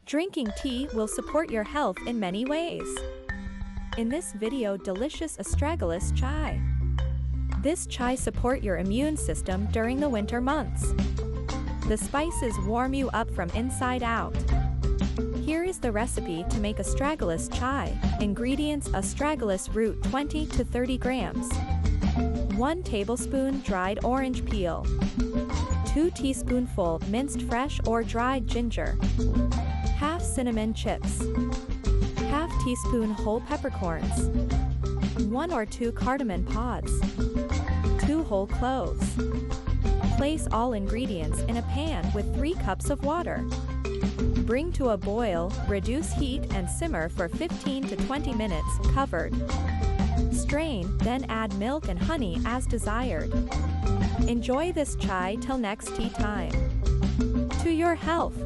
Drinking tea will support your health in many ways. In this video, delicious Astragalus chai. This chai support your immune system during the winter months. The spices warm you up from inside out. Here is the recipe to make Astragalus chai. Ingredients: Astragalus root 20 to 30 grams. 1 tablespoon dried orange peel. 2 teaspoonful minced fresh or dried ginger. Half cinnamon chips. Half teaspoon whole peppercorns. 1 or 2 cardamom pods. 2 whole cloves. Place all ingredients in a pan with 3 cups of water. Bring to a boil, reduce heat and simmer for 15 to 20 minutes, covered. Strain, then add milk and honey as desired. Enjoy this chai till next tea time. To your health.